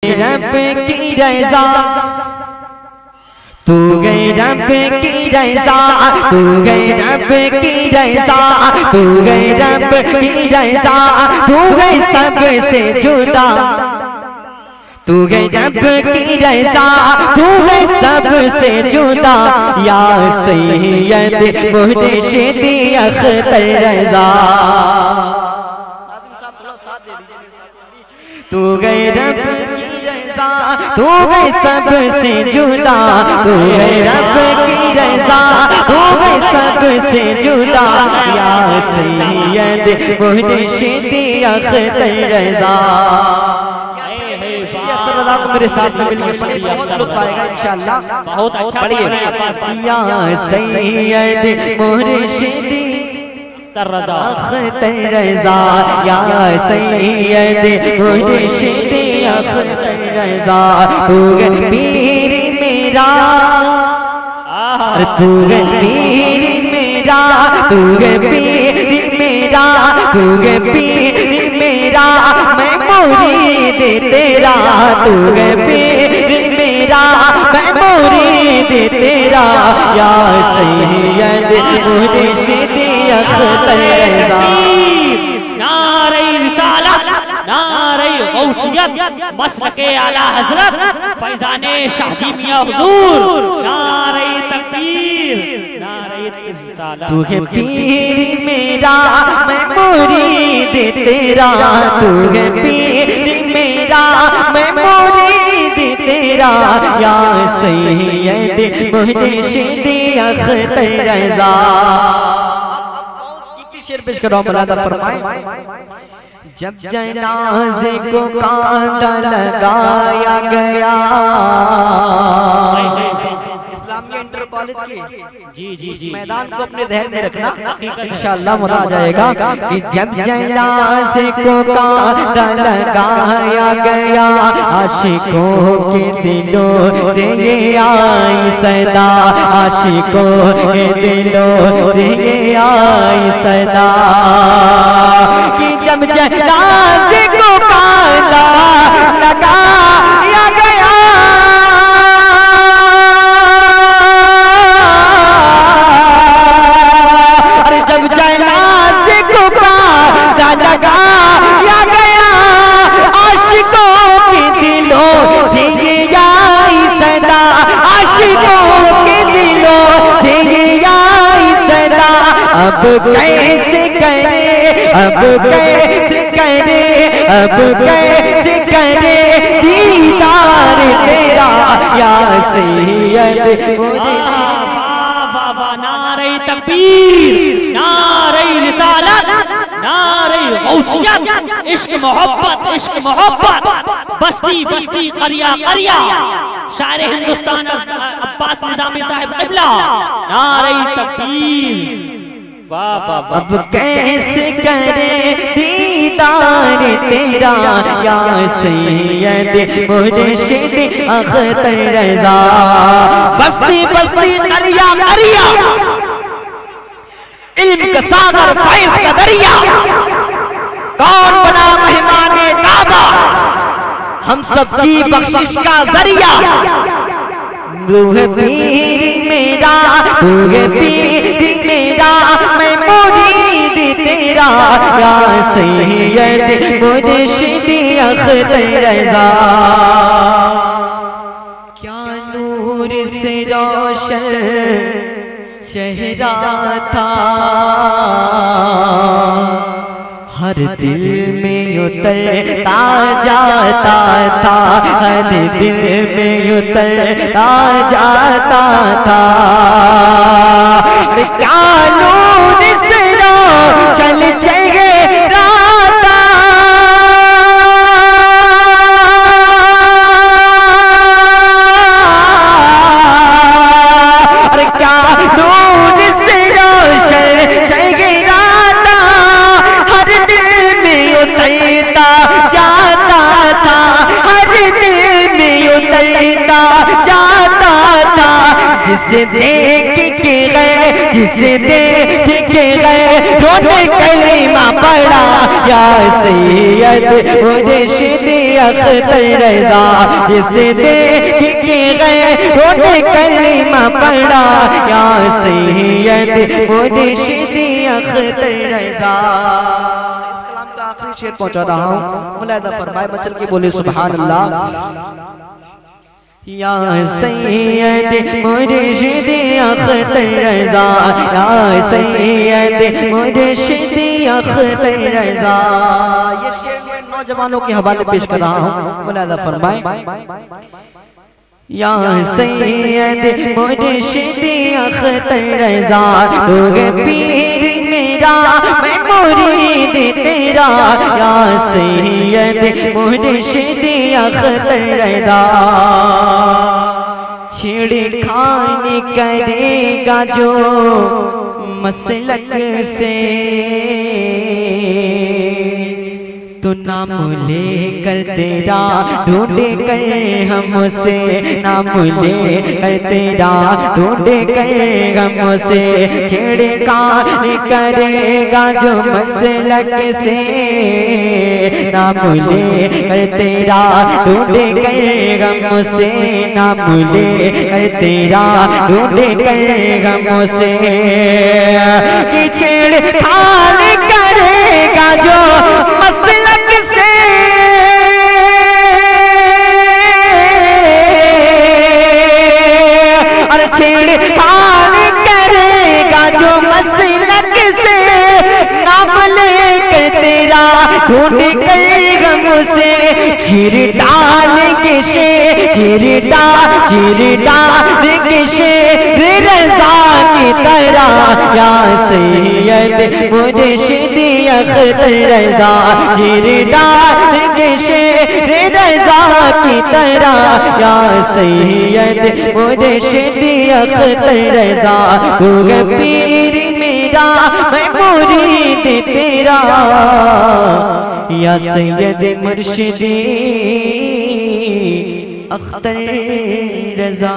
रब की रज़ा, तू गई रब की रज़ा, तू गई रब की रज़ा, तू गई रब की रज़ा, तू गई सबसे जुदा, तू गई रब की रज़ा, तू गई सबसे जुदा, या सैयद मुर्शिद अख्तर रज़ा। तू गई रब की रज़ा, तू गई सबसे जुदा, तू गई रब की रज़ा, तू गई सबसे जुदा, या सैयद मुर्शिद अख्तर रज़ा। मेरे साथ में मिलकर पढ़िए, बहुत लुत्फ आएगा इंशाअल्लाह। बहुत अच्छा पढ़िए। या सैयद मुर्शिद रज़ा, अख्तर रज़ा, या सैयद मुर्शिद अख्तर रज़ा। तू गए पीर मेरा, तू गए पीर मेरा, तू गए पीर मेरा, तू गए पीर मेरा, मैं मुरीद तेरा, तू गए पीर मेरा, मैं मुरीद तेरा, या सैयद मुर्शिद अख्तर रज़ा। नारे रिसालत, नारे गौसियत, मसलके आला हजरत फैजाने शाहजी मियां हुजूर, नारे तकबीर, नारे रिसालत। तू है पीर मेरा, मैं मुरीद तेरा, तू है पीर मेरा, मैं मुरीद तेरा, या सैयद मुर्शिद अख्तर रज़ा। शेर पेश करो, मौलाना फरमाए। जब जनाजे को कांटा लगाया गया, इस्लामिया इंटर कॉलेज की जी मैदान को अपने ध्यान में रखना, इंशाअल्लाह मजा आ जाएगा। कि जब जनाजे को कांटा लगाया गया, आशिकों के दिलों से ये आई सदा, आशिकों के दिलों से ये आई सदा, कि जब जनाजे को कांटा लगाया गया, अरे जब जनाजे को कांटा लगाया गया, आशिकों के दिलों से ये आई सदा, आशिकों के दिलों से ये आई सदा। अब कैसे करे, अब कैसे करे, अब कैसे करे दीदार तेरा, या सैयद मुर्शिद। नारे तकबीर, नारे रिसालत, नारे गौसियत, इश्क मोहब्बत, इश्क मोहब्बत, बस्ती बस्ती करिया करिया, शायर हिंदुस्तान अब्बास निजामी साहब क़िबला, नारे तकबीर। अब कैसे करे दीदार तेरा, या सैयद मुर्शिद अख्तर रज़ा। बस्ती बस्ती करिया करिया, इल्म का सागर फैज़ का दरिया, कौन बना मेहमाने काबा, हम सबकी बख्शिश का जरिया। तू है पीर मेरा, तू है पीर मेरा, मैं मुरीद तेरा, या सैयद मुर्शिद अख्तर रज़ा। क्या नूर से रोशन चेहरा था, हर दिल में उतरता जाता था, हर दिल में उतरता जाता था। क्या नूर से रोशन चेहरा था, अरे क्या नूर से रोशन चेहरा था, हर दिल में उतरता जाता था, हर दिल में उतरता जाता था। जिसे देख के गए, जिसे देख के गए, रोने कलीमा पड़ा, या सैयद मुर्शिद अख्तर रज़ा, जिसे देख के गैरों ने कलमा पढ़ा, या सैयद मुर्शिदी अख्तर रज़ा। इस कलाम का आखिरी शेर पहुंचा रहा हूँ, मुलाहिज़ा फरमाए, मचल के बोले सुभान अल्लाह। या सैयद मुर्शिदी अख्तर रज़ा, या सैयद मुर्शिदी अख्तर रज़ा। ये शेर मैं नौजवानों के हवाले पेश कर रहा हूँ, मुलाहिज़ा फरमाए। या सैयद मुर्शिदी अख्तर रज़ा, लोग पीर मेरा मैं मुरीद तेरा, या सैयद मुर्शिदी अख्तर रज़ा। छेड़खानी करेगा जो मसलक से, तो नाम लेकर तेरा ढूंढे कर हमसे, नाम लेकर तेरा ढूंढे कर हमसे। छेड़खानी करेगा जो मसलक से, नाम लेकर तेरा ढूंढे कर हमसे, नाम लेकर तेरा ढूंढे कर हमसे। कि छेड़खानी करेगा जो मसलक से, और छेड़खानी करेगा जो मसलक से, नाम लेकर तेरा ढूंढ कर हमसे। चिर डालेंगे चिर डालेंगे शेर रज़ा की तरह, या सैयद मुर्शिदी अख्तर रज़ा। चिर डालेंगे शेर रज़ा की तरह, या सैयद मुर्शिदी अख्तर रज़ा। तू पीर मेरा मैं मुरीद तेरा, या सैयद मुर्शिदी अख्तर रज़ा।